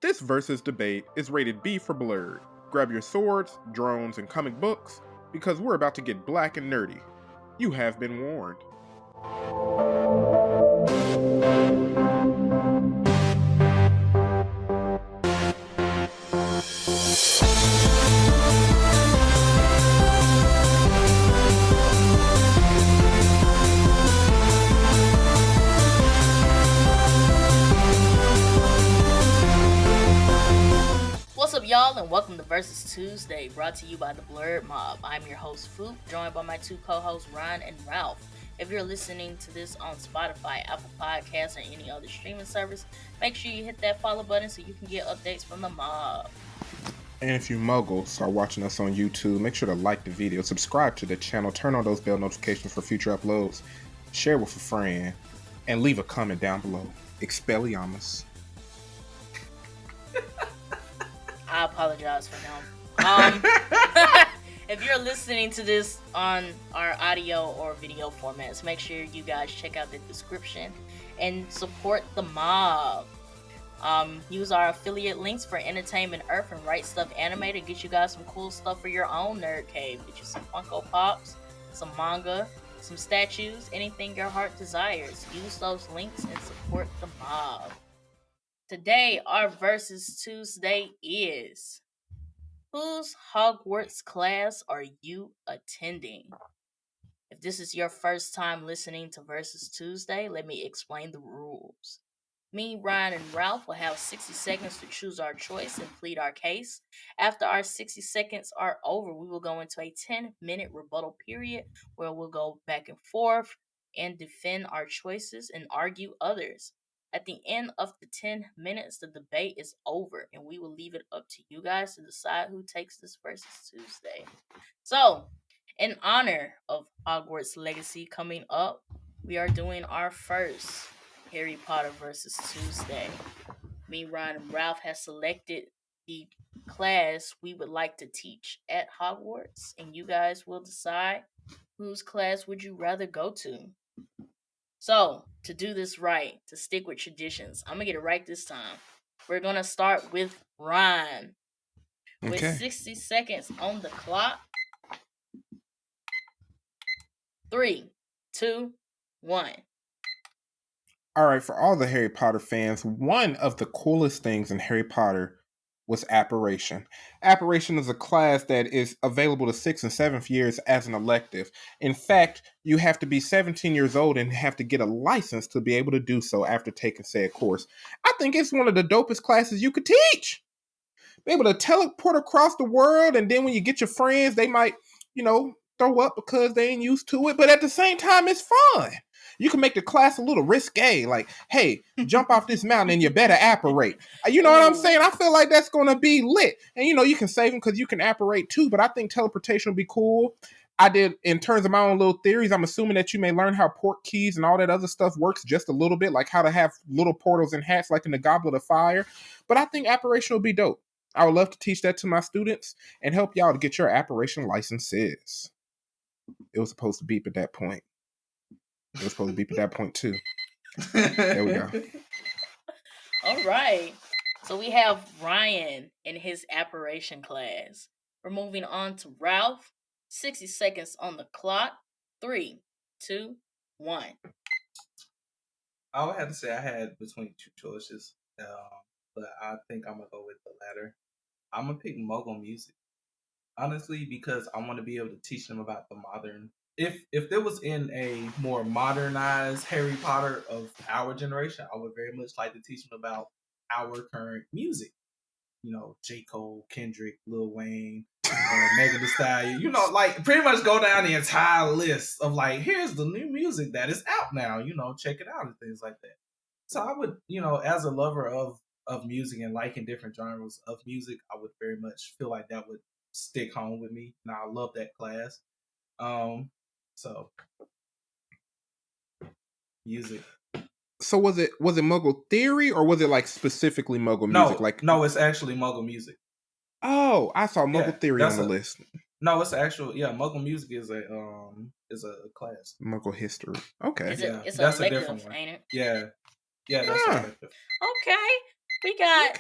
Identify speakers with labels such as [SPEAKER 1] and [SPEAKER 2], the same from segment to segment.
[SPEAKER 1] This versus debate is rated B for blurred. Grab your swords, drones, and comic books, because we're about to get black and nerdy. You have been warned.
[SPEAKER 2] What's up, y'all, and welcome to Versus Tuesday, brought to you by the Blurred Mob. I'm your host, Phoop, joined by my two co-hosts, Ryun and Ralph. If you're listening to this on Spotify, Apple Podcasts, or any other streaming service, make sure you hit that follow button so you can get updates from the mob.
[SPEAKER 1] And if you muggles are watching us on YouTube, make sure to like the video, subscribe to the channel, turn on those bell notifications for future uploads, share with a friend, and leave a comment down below. Expelliarmus.
[SPEAKER 2] I apologize for them. If you're listening to this on our audio or video formats, make sure you guys check out the description and support the mob. Use our affiliate links for Entertainment Earth and Right Stuff Anime to get you guys some cool stuff for your own nerd cave. Get you some Funko Pops, some manga, some statues, anything your heart desires. Use those links and support the mob. Today, our Versus Tuesday is: whose Hogwarts class are you attending? If this is your first time listening to Versus Tuesday, let me explain the rules. Me, Ryan, and Ralph will have 60 seconds to choose our choice and plead our case. After our 60 seconds are over, we will go into a 10-minute rebuttal period where we'll go back and forth and defend our choices and argue others. At the end of the 10 minutes, the debate is over, and we will leave it up to you guys to decide who takes this Versus Tuesday. So, in honor of Hogwarts Legacy coming up, we are doing our first Harry Potter Versus Tuesday. Me, Ryan, and Ralph has selected the class we would like to teach at Hogwarts, and you guys will decide whose class would you rather go to. So, to do this right, to stick with traditions, I'm going to get it right this time. We're going to start with Ryan. With 60 seconds on the clock. 3, 2, 1.
[SPEAKER 1] All right, for all the Harry Potter fans, one of the coolest things in Harry Potter was Apparition. Apparition is a class that is available to 6th and 7th years as an elective. In fact, you have to be 17 years old and have to get a license to be able to do so after taking said course. I think it's one of the dopest classes you could teach. Be able to teleport across the world, and then when you get your friends, they might, throw up because they ain't used to it. But at the same time, it's fun. You can make the class a little risque, like, hey, jump off this mountain and you better apparate. You know what I'm saying? I feel like that's going to be lit. And, you can save them because you can apparate too, but I think teleportation will be cool. I did, in terms of my own little theories, I'm assuming that you may learn how port keys and all that other stuff works just a little bit, like how to have little portals and hats like in the Goblet of Fire. But I think apparition will be dope. I would love to teach that to my students and help y'all to get your apparition licenses. It was supposed to beep at that point. It was supposed to beep at that point too. There we go.
[SPEAKER 2] All right. So we have Ryan in his Apparition class. We're moving on to Ralph. 60 seconds on the clock. 3, 2, 1.
[SPEAKER 3] I would have to say I had between two choices, but I think I'm gonna go with the latter. I'm gonna pick Muggle music, honestly, because I want to be able to teach them about the modern. If there was in a more modernized Harry Potter of our generation, I would very much like to teach them about our current music. J. Cole, Kendrick, Lil Wayne, Megan Thee Stallion. Like pretty much go down the entire list of like, here's the new music that is out now. Check it out and things like that. So I would, as a lover of music and liking different genres of music, I would very much feel like that would stick home with me. And I love that class. So music.
[SPEAKER 1] So was it Muggle theory or was it like specifically Muggle music?
[SPEAKER 3] No, it's actually Muggle music.
[SPEAKER 1] Oh, I saw Muggle theory on the list.
[SPEAKER 3] No, it's actual. Yeah, Muggle music is a class.
[SPEAKER 1] Muggle history. Okay.
[SPEAKER 2] It's
[SPEAKER 3] that's
[SPEAKER 2] a
[SPEAKER 3] different one.
[SPEAKER 2] Ain't it?
[SPEAKER 3] Yeah, that's a elective.
[SPEAKER 2] Okay. We got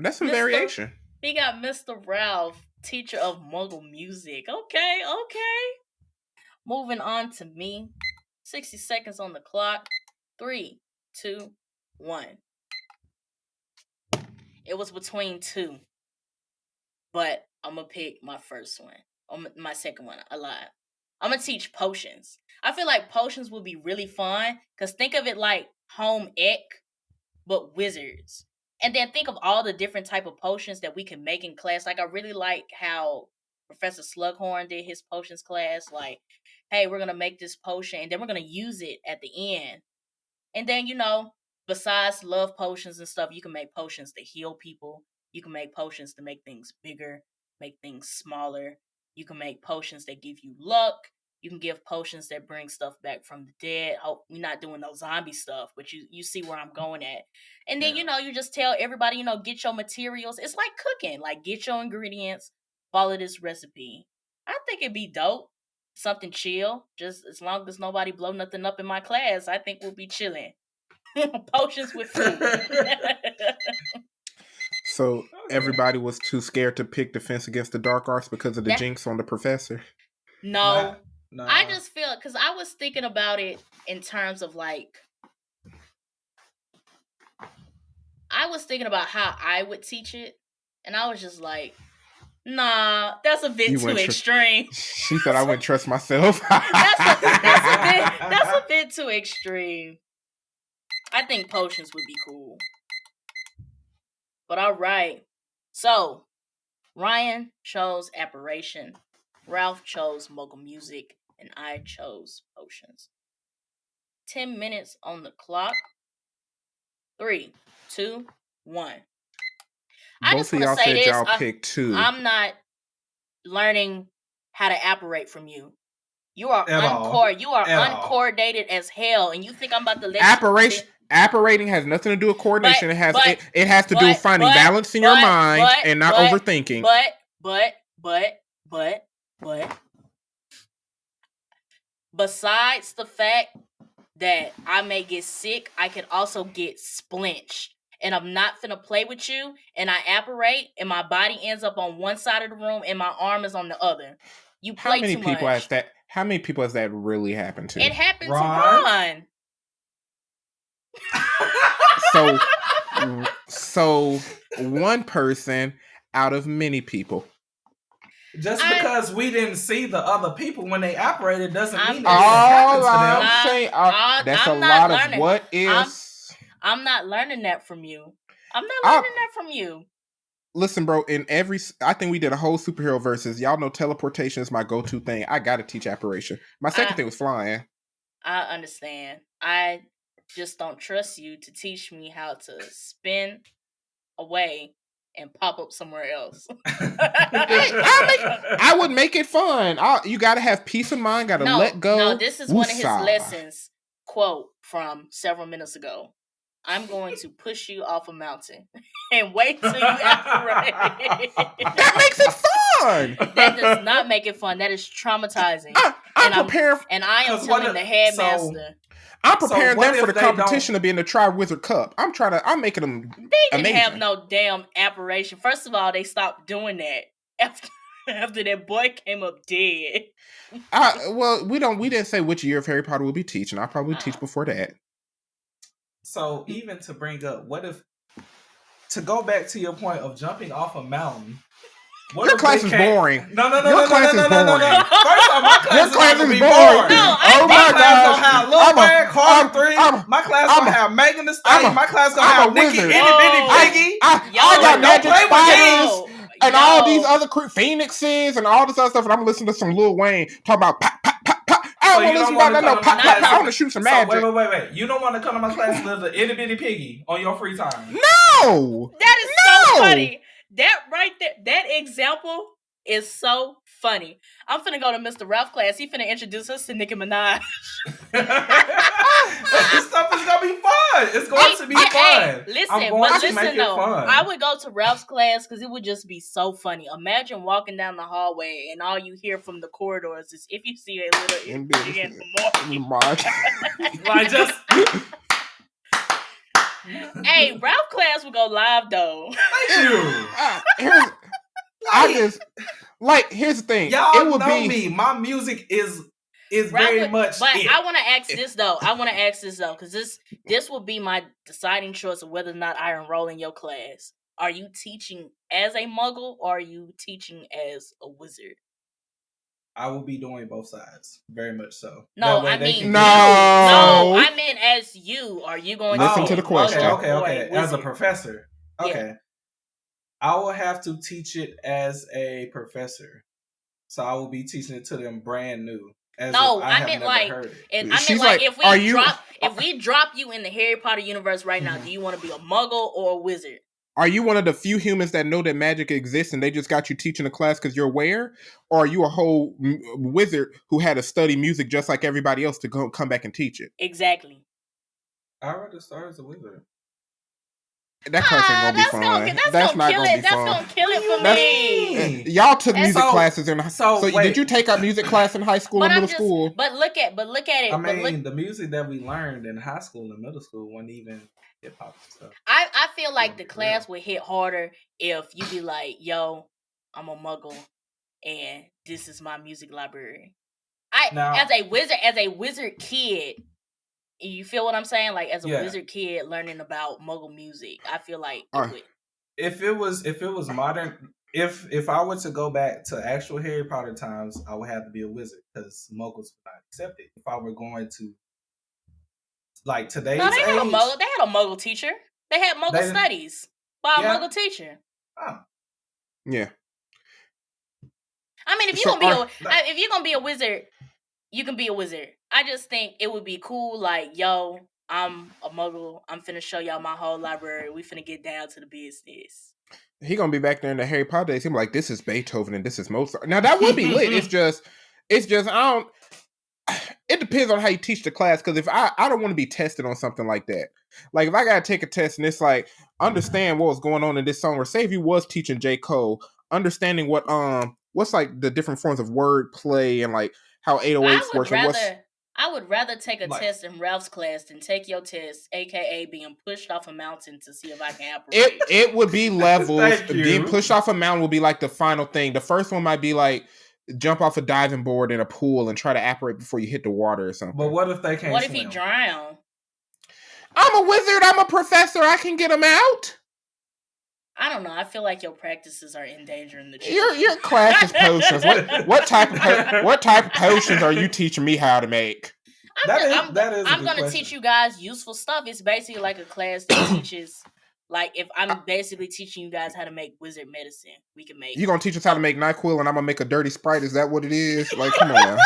[SPEAKER 1] That's some
[SPEAKER 2] Mr.
[SPEAKER 1] variation.
[SPEAKER 2] We got Mr. Ralph, teacher of Muggle music. Okay. Moving on to me. 60 seconds on the clock. 3, 2, 1. It was between two, but I'm gonna pick my first one. My second one. I lied. I'm gonna teach potions. I feel like potions would be really fun because think of it like home ec, but wizards. And then think of all the different type of potions that we can make in class. Like I really like how Professor Slughorn did his potions class. Like, hey, we're gonna make this potion and then we're gonna use it at the end. And then, besides love potions and stuff, you can make potions to heal people. You can make potions to make things bigger, make things smaller. You can make potions that give you luck. You can give potions that bring stuff back from the dead. Oh, we're not doing no zombie stuff, but you see where I'm going at. And then, you just tell everybody, get your materials. It's like cooking. Like, get your ingredients, follow this recipe. I think it'd be dope. Something chill. Just as long as nobody blow nothing up in my class, I think we'll be chilling. Potions with food.
[SPEAKER 1] So everybody was too scared to pick Defense Against the Dark Arts because of the jinx on the professor?
[SPEAKER 2] No. I just feel, because I was thinking about it in terms of like, I was thinking about how I would teach it, and I was just like, nah, that's a bit too extreme.
[SPEAKER 1] She said I wouldn't trust myself.
[SPEAKER 2] that's a bit too extreme. I think potions would be cool. But all right. So, Ryun chose Apparition, Ralph chose Muggle music, and I chose potions. 10 minutes on the clock. 3, 2, 1. I just want to say this.
[SPEAKER 1] Y'all pick 2.
[SPEAKER 2] I'm not learning how to apparate from you. You are uncoordinated as hell, and you think I'm about to let
[SPEAKER 1] Apparating has nothing to do with coordination. It has to do with finding balance in your mind and not overthinking.
[SPEAKER 2] But besides the fact that I may get sick, I can also get splinched. And I'm not finna play with you, and I apparate, and my body ends up on one side of the room, and my arm is on the other. You play too much.
[SPEAKER 1] How many people has that really happened to?
[SPEAKER 2] It happened to Ron.
[SPEAKER 1] So one person out of many people.
[SPEAKER 3] Just because we didn't see the other people when they operated doesn't mean
[SPEAKER 1] that that's a lot of what ifs.
[SPEAKER 2] I'm not learning that from you. I'm not learning that from you.
[SPEAKER 1] Listen, bro, I think we did a whole superhero versus. Y'all know teleportation is my go-to thing. I gotta teach apparition. My second thing was flying. I
[SPEAKER 2] understand. I just don't trust you to teach me how to spin away and pop up somewhere else.
[SPEAKER 1] I would make it fun. You gotta have peace of mind, let go.
[SPEAKER 2] No, this is one of his lessons. Quote from several minutes ago. I'm going to push you off a mountain and wait till you apparate.
[SPEAKER 1] That makes it fun.
[SPEAKER 2] That does not make it fun. That is traumatizing. I'm telling the headmaster.
[SPEAKER 1] I'm preparing them for the competition to be in the Tri-Wizard Cup. I'm making them
[SPEAKER 2] They didn't have no damn apparition. First of all, they stopped doing that after that boy came up dead.
[SPEAKER 1] We didn't say which year of Harry Potter we'll be teaching. I'll probably teach before that.
[SPEAKER 3] So even to bring up, to go back to your point of jumping off a mountain.
[SPEAKER 1] Your class is boring.
[SPEAKER 3] No.
[SPEAKER 1] Your class is boring.
[SPEAKER 3] First of all, my class is going to be boring.
[SPEAKER 1] Oh my God.
[SPEAKER 3] My class going to have Lil Wag, Harlem 3. My class going to have Megan Thee Stallion. My class going to have Nicki, Itty Bitty Piggy.
[SPEAKER 1] I got Magic Spiders and all these other Phoenixes and all this other stuff. And I'm listening to some Lil Wayne talking about pop, pop, pop, pop. I don't listen about that. No, pop, pop, pop. I want to shoot some magic.
[SPEAKER 3] Wait. You don't want to come to my class and live the Itty Bitty Piggy on your free time?
[SPEAKER 1] No.
[SPEAKER 2] That is so funny. That right there, that example is so funny. I'm finna go to Mr. Ralph class. He finna introduce us to Nicki Minaj.
[SPEAKER 3] This stuff is gonna be fun. It's going to be fun.
[SPEAKER 2] Hey, listen though. I would go to Ralph's class because it would just be so funny. Imagine walking down the hallway and all you hear from the corridors is if you see a little Hey, Ralph class will go live though.
[SPEAKER 3] Thank you.
[SPEAKER 1] Here's the thing.
[SPEAKER 3] Y'all
[SPEAKER 1] it would
[SPEAKER 3] know
[SPEAKER 1] be
[SPEAKER 3] me. My music is
[SPEAKER 2] Ralph,
[SPEAKER 3] very much
[SPEAKER 2] but
[SPEAKER 3] it.
[SPEAKER 2] I want to ask this though, because this will be my deciding choice of whether or not I enroll in your class. Are you teaching as a Muggle or are you teaching as a wizard?
[SPEAKER 3] I will be doing both sides, very much so.
[SPEAKER 2] No,
[SPEAKER 3] That way
[SPEAKER 2] I
[SPEAKER 3] they
[SPEAKER 2] mean
[SPEAKER 3] can
[SPEAKER 2] you.
[SPEAKER 1] No.
[SPEAKER 2] No, I meant as you. Are you going
[SPEAKER 1] Listen
[SPEAKER 2] to
[SPEAKER 1] to
[SPEAKER 2] be
[SPEAKER 1] the
[SPEAKER 2] a
[SPEAKER 1] question.
[SPEAKER 2] Muggle
[SPEAKER 3] Okay.
[SPEAKER 2] or a
[SPEAKER 3] As a
[SPEAKER 2] wizard?
[SPEAKER 3] professor,
[SPEAKER 2] Yeah.
[SPEAKER 3] okay. I will have to teach it as a professor, so I will be teaching it to them brand new. As
[SPEAKER 2] No,
[SPEAKER 3] if I
[SPEAKER 2] I
[SPEAKER 3] have
[SPEAKER 2] meant
[SPEAKER 3] never
[SPEAKER 2] like,
[SPEAKER 3] heard it.
[SPEAKER 2] and I meant
[SPEAKER 1] She's
[SPEAKER 2] like,
[SPEAKER 1] like, are you?
[SPEAKER 2] if we drop you in the Harry Potter universe right now, do you want to be a Muggle or a wizard?
[SPEAKER 1] Are you one of the few humans that know that magic exists and they just got you teaching a class because you're aware? Or are you a whole wizard who had to study music just like everybody else to come back and teach it?
[SPEAKER 2] Exactly.
[SPEAKER 3] I rather start as a wizard.
[SPEAKER 1] That class ain't gonna be fun. That's not gonna be
[SPEAKER 2] That's
[SPEAKER 1] fun.
[SPEAKER 2] gonna kill it for me.
[SPEAKER 1] Y'all took music
[SPEAKER 3] So-
[SPEAKER 1] classes in
[SPEAKER 3] so
[SPEAKER 1] did
[SPEAKER 3] wait.
[SPEAKER 1] you take a music class in high school
[SPEAKER 2] But
[SPEAKER 1] or
[SPEAKER 2] I'm
[SPEAKER 1] middle
[SPEAKER 2] just,
[SPEAKER 1] school?
[SPEAKER 2] but look at it.
[SPEAKER 3] I mean, the music that we learned in high school and middle school wasn't even hip hop stuff.
[SPEAKER 2] I feel like the
[SPEAKER 3] Yeah.
[SPEAKER 2] class would hit harder if you be like, yo, I'm a Muggle and this is my music library.
[SPEAKER 3] Now-
[SPEAKER 2] as a wizard kid, you feel what I'm saying? Like as a
[SPEAKER 3] Yeah.
[SPEAKER 2] wizard kid learning about Muggle music, I feel like it
[SPEAKER 1] Alright.
[SPEAKER 2] would.
[SPEAKER 3] If it was modern, if I were to go back to actual Harry Potter times, I would have to be a wizard because Muggles would not accept it. If I were going to like today's
[SPEAKER 2] No, they
[SPEAKER 3] age,
[SPEAKER 2] had a Muggle teacher. They had Muggle studies by a
[SPEAKER 3] Yeah.
[SPEAKER 2] Muggle teacher.
[SPEAKER 3] oh,
[SPEAKER 1] Yeah.
[SPEAKER 2] I mean, if
[SPEAKER 1] So
[SPEAKER 2] if you're gonna be a wizard, you can be a wizard. I just think it would be cool. Like, yo, I'm a Muggle. I'm finna show y'all my whole library. We finna get down to the business.
[SPEAKER 1] He gonna be back there in the Harry Potter days. He'll be like, this is Beethoven and this is Mozart. Now that would be lit. It's just I don't. It depends on how you teach the class, because if I don't want to be tested on something like that. Like if I gotta take a test and it's like understand what was going on in this song, or say if you was teaching J. Cole, understanding what's like the different forms of word play and like how 808s works and what's.
[SPEAKER 2] I would rather take a
[SPEAKER 3] Like-
[SPEAKER 2] test in Ralph's class than take your test, aka being pushed off a mountain to see if I can apparate.
[SPEAKER 1] It would be levels.
[SPEAKER 3] Thank you.
[SPEAKER 1] Being pushed off a mountain will be like the final thing. The first one might be like jump off a diving board in a pool and try to apparate before you hit the water or something.
[SPEAKER 3] but what if they can't?
[SPEAKER 2] What if he
[SPEAKER 3] swim?
[SPEAKER 2] drown?
[SPEAKER 1] I'm a wizard. I'm a professor. I can get him out.
[SPEAKER 2] I don't know. I feel like your practices are endangering the children.
[SPEAKER 1] Your class is potions. What type of potions are you teaching me how to make?
[SPEAKER 3] That is a
[SPEAKER 2] I'm
[SPEAKER 3] good
[SPEAKER 2] gonna
[SPEAKER 3] question.
[SPEAKER 2] teach you guys useful stuff. It's basically like a class that teaches, like if I'm basically teaching you guys how to make wizard medicine, we can make.
[SPEAKER 1] You gonna teach us how to make NyQuil and I'm gonna make a dirty Sprite? Is that what it is? Like, come on now.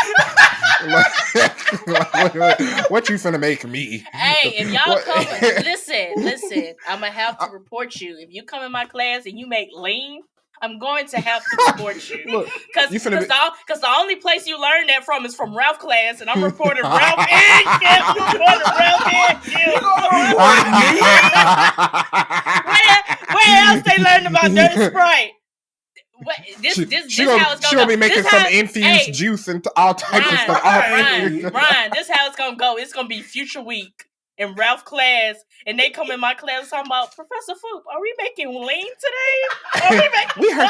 [SPEAKER 1] What you finna make me?
[SPEAKER 2] Hey, if y'all
[SPEAKER 1] What-
[SPEAKER 2] come, listen, I'm gonna have to report you. If you come in my class and you make lean, I'm going to have to report you.
[SPEAKER 1] Look,
[SPEAKER 2] Because
[SPEAKER 1] you finna
[SPEAKER 2] the only place you learnn that from is from Ralph class, and I'm reporting Ralph and Kim. I'm reporting Ralph and Kim. Where else they learned about Dirty Sprite?
[SPEAKER 1] She
[SPEAKER 2] how it's
[SPEAKER 1] gonna
[SPEAKER 2] gonna
[SPEAKER 1] be
[SPEAKER 2] go.
[SPEAKER 1] making
[SPEAKER 2] This
[SPEAKER 1] some
[SPEAKER 2] how-
[SPEAKER 1] infused
[SPEAKER 2] hey,
[SPEAKER 1] juice and all types of stuff.
[SPEAKER 2] Ryan, this how it's gonna go. It's gonna be Future Week in Ralph class, and they come in my class talking about Professor Phoop. Are we making lean today? Are we making
[SPEAKER 1] We heard-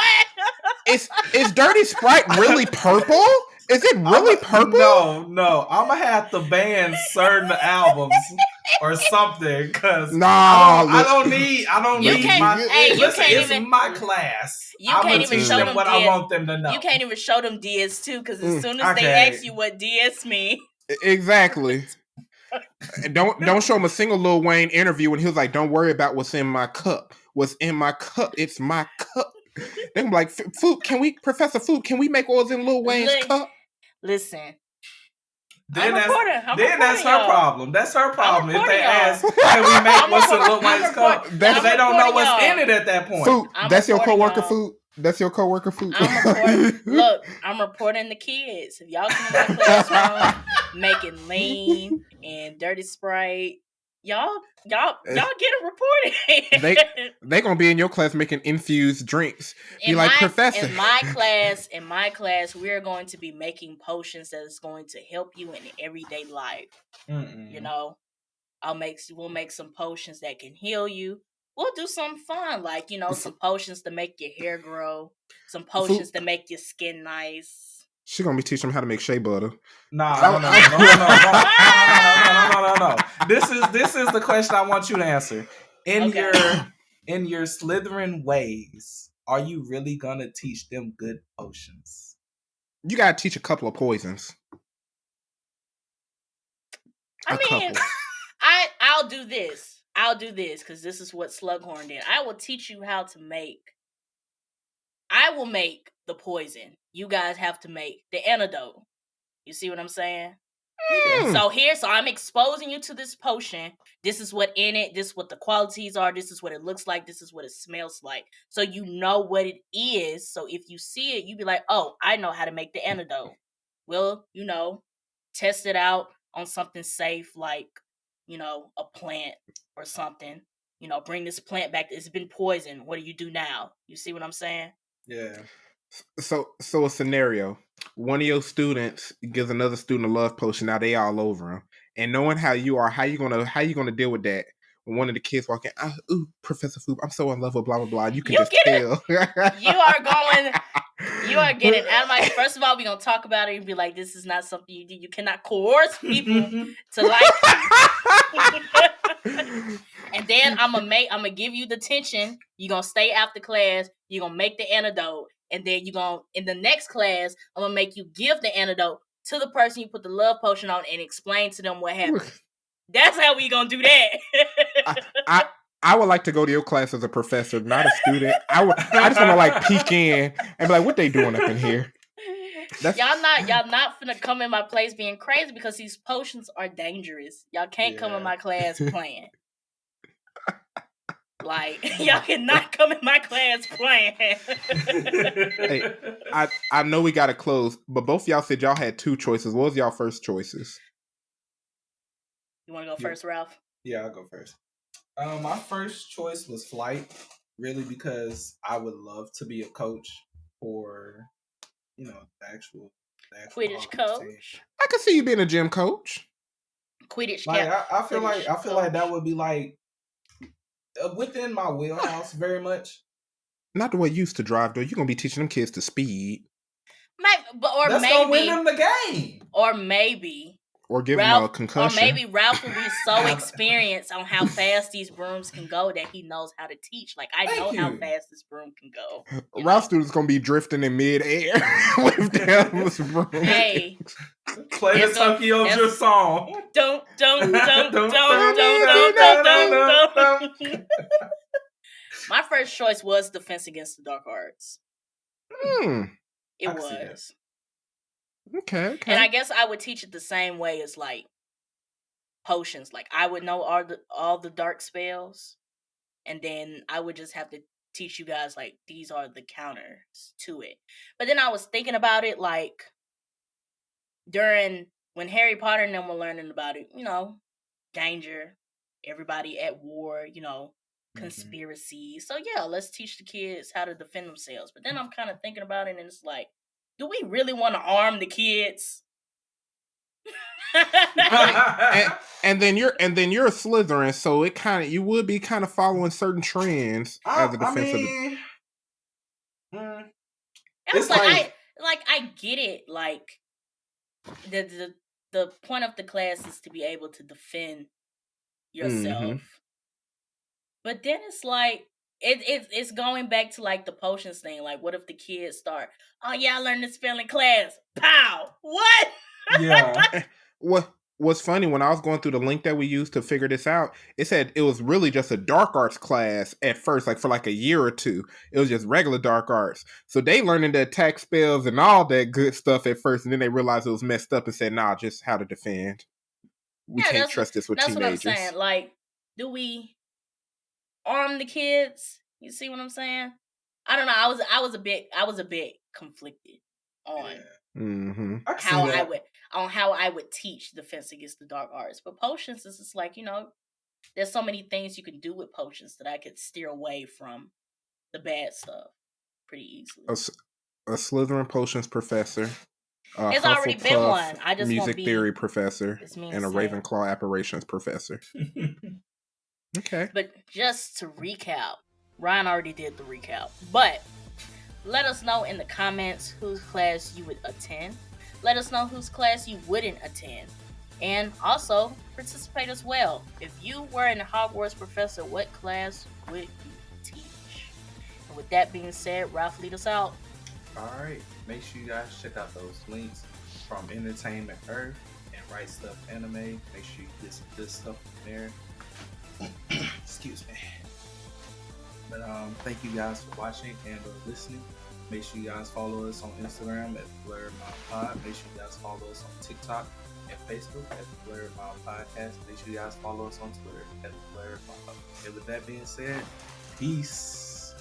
[SPEAKER 2] what?
[SPEAKER 1] Is Dirty Sprite really purple? Is it really purple?
[SPEAKER 3] No. I'm gonna have to ban certain albums or something because
[SPEAKER 1] Nah,
[SPEAKER 3] I don't need
[SPEAKER 2] You
[SPEAKER 3] my.
[SPEAKER 2] can't- hey, you
[SPEAKER 3] listen,
[SPEAKER 2] can't
[SPEAKER 3] it's
[SPEAKER 2] even-
[SPEAKER 3] my class.
[SPEAKER 2] You
[SPEAKER 3] I'm
[SPEAKER 2] can't
[SPEAKER 3] gonna
[SPEAKER 2] even
[SPEAKER 3] teach
[SPEAKER 2] show
[SPEAKER 3] them
[SPEAKER 2] them
[SPEAKER 3] what I
[SPEAKER 2] DS.
[SPEAKER 3] want them to know.
[SPEAKER 2] You can't even show them DS2 because as soon as they
[SPEAKER 3] Okay.
[SPEAKER 2] ask you what DS mean,
[SPEAKER 1] Exactly. Don't show him a single Lil Wayne interview when he was like, "Don't worry about what's in my cup. What's in my cup? It's my cup." They be like, "Phoop, Professor Phoop, can we make what was in Lil Wayne's cup?"
[SPEAKER 2] listen.
[SPEAKER 3] Then
[SPEAKER 2] I'm
[SPEAKER 3] that's her
[SPEAKER 2] y'all.
[SPEAKER 3] problem. That's her problem. If
[SPEAKER 2] reporting
[SPEAKER 3] they
[SPEAKER 2] y'all.
[SPEAKER 3] ask, can we make
[SPEAKER 2] I'm
[SPEAKER 3] what's in
[SPEAKER 2] report-
[SPEAKER 3] Lil Wayne's
[SPEAKER 2] I'm
[SPEAKER 3] cup?
[SPEAKER 2] report-
[SPEAKER 3] Because
[SPEAKER 2] I'm
[SPEAKER 3] they don't know
[SPEAKER 2] reporting
[SPEAKER 3] what's
[SPEAKER 2] y'all.
[SPEAKER 3] in it at that point.
[SPEAKER 1] Phoop,
[SPEAKER 2] I'm
[SPEAKER 1] that's your
[SPEAKER 2] reporting
[SPEAKER 1] coworker,
[SPEAKER 2] y'all.
[SPEAKER 1] Phoop. That's your coworker, Phoop.
[SPEAKER 2] Look, I'm reporting the kids. If y'all come in my classroom making lean and Dirty Sprite, y'all get it reported.
[SPEAKER 1] They gonna be in your class making infused drinks. Be
[SPEAKER 2] in
[SPEAKER 1] like,
[SPEAKER 2] my,
[SPEAKER 1] Professor.
[SPEAKER 2] in my class, we're going to be making potions that is going to help you in everyday life.
[SPEAKER 3] Mm-mm.
[SPEAKER 2] You know, We'll make some potions that can heal you. We'll do something fun, like, some potions to make your hair grow, some potions to make your skin nice.
[SPEAKER 1] She gonna be teaching them how to make shea butter.
[SPEAKER 3] No. This is the question I want you to answer. In your Slytherin ways, are you really gonna teach them good potions?
[SPEAKER 1] You gotta teach a couple of poisons.
[SPEAKER 2] Couple. I'll do this. Because this is what Slughorn did. I will teach you how to make. I will make the poison. You guys have to make the antidote. You see what I'm saying? So I'm exposing you to this potion. This is what in it. This is what the qualities are. This is what it looks like. This is what it smells like. So you know what it is. So if you see it, you be like, oh, I know how to make the antidote. Well, test it out on something safe, like, a plant or something. Bring this plant back. It's been poisoned. What do you do now? You see what I'm saying?
[SPEAKER 3] Yeah.
[SPEAKER 1] So a scenario. One of your students gives another student a love potion. Now they all over him. And knowing how you are, how you gonna deal with that? When one of the kids walk in, ooh, Professor Phoop, I'm so in love with blah blah blah. You can just tell.
[SPEAKER 2] You are getting out of my. First of all, we're gonna talk about it and be like, this is not something you do. You cannot coerce people to like you. And then I'm gonna give you the tension. You're gonna stay after class. You're gonna make the antidote, and then in the next class, I'm gonna make you give the antidote to the person you put the love potion on and explain to them what happened. That's how we gonna do that.
[SPEAKER 1] I would like to go to your class as a professor, not a student. I just want to peek in and be like, what they doing up in here?
[SPEAKER 2] Y'all not finna come in my place being crazy because these potions are dangerous. Y'all can't come in my class playing. Y'all cannot come in my class playing.
[SPEAKER 1] Hey, I know we gotta close, but both y'all said y'all had two choices. What was y'all first choices?
[SPEAKER 2] You wanna go first, Ralph?
[SPEAKER 3] Yeah, I'll go first. My first choice was flight, really, because I would love to be a coach for, the actual
[SPEAKER 2] Quidditch coach.
[SPEAKER 3] Team.
[SPEAKER 1] I could see you being a gym coach.
[SPEAKER 2] Quidditch.
[SPEAKER 3] I feel like that would be within my wheelhouse very much.
[SPEAKER 1] Not the way you used to drive, though. You're gonna be teaching them kids to speed.
[SPEAKER 3] That's gonna win them the game.
[SPEAKER 1] Or give him a concussion.
[SPEAKER 2] Or maybe Ralph will be so experienced on how fast these brooms can go that he knows how to teach. Like, I know how fast this broom can go.
[SPEAKER 1] Ralph's student's going to be drifting in midair with them broom.
[SPEAKER 2] Hey.
[SPEAKER 3] Play the Tokyo Drift song.
[SPEAKER 2] Don't. My first choice was Defense Against the Dark Arts. It was.
[SPEAKER 1] Okay.
[SPEAKER 2] And I guess I would teach it the same way as potions. Like, I would know all the dark spells, and then I would just have to teach you guys these are the counters to it. But then I was thinking about it during when Harry Potter and them were learning about it, danger, everybody at war, conspiracy. So yeah, let's teach the kids how to defend themselves. But then I'm kind of thinking about it, and it's like, do we really want to arm the kids?
[SPEAKER 1] and then you're a Slytherin, so you would be kind of following certain trends as a defense.
[SPEAKER 2] It's I get it. The point of the class is to be able to defend yourself. Mm-hmm. But then it's it's going back to the potions thing. What if the kids start, oh yeah, I learned this spell in class. Pow! What?
[SPEAKER 1] Yeah. What's funny, when I was going through the link that we used to figure this out, it said it was really just a dark arts class at first, for a year or two. It was just regular dark arts. So they learning the attack spells and all that good stuff at first, and then they realized it was messed up and said, nah, just how to defend. We can't trust this with teenagers.
[SPEAKER 2] That's what I'm saying. Do we arm the kids? You see what I'm saying? I don't know. I was a bit conflicted on how I would teach Defense Against the Dark Arts. But potions is just there's so many things you can do with potions that I could steer away from the bad stuff pretty easily.
[SPEAKER 1] A Slytherin potions professor.
[SPEAKER 2] It's already been one. I just won't
[SPEAKER 1] music
[SPEAKER 2] be
[SPEAKER 1] theory professor
[SPEAKER 2] this mean
[SPEAKER 1] and a
[SPEAKER 2] saying.
[SPEAKER 1] Ravenclaw apparitions professor. Okay.
[SPEAKER 2] But just to recap, Ryan already did the recap. But let us know in the comments whose class you would attend. Let us know whose class you wouldn't attend. And also participate as well. If you were an Hogwarts professor, what class would you teach? And with that being said, Ralph, lead us out.
[SPEAKER 3] Alright, make sure you guys check out those links from Entertainment Earth and Right Stuff Anime. Make sure you get some good stuff from there. Excuse me. But thank you guys for watching and listening. Make sure you guys follow us on Instagram at Blurred Mind Pod. Make sure you guys follow us on TikTok and Facebook at the Blurred Mind Podcast. Make sure you guys follow us on Twitter at the Blurred Mind. And with that being said, peace.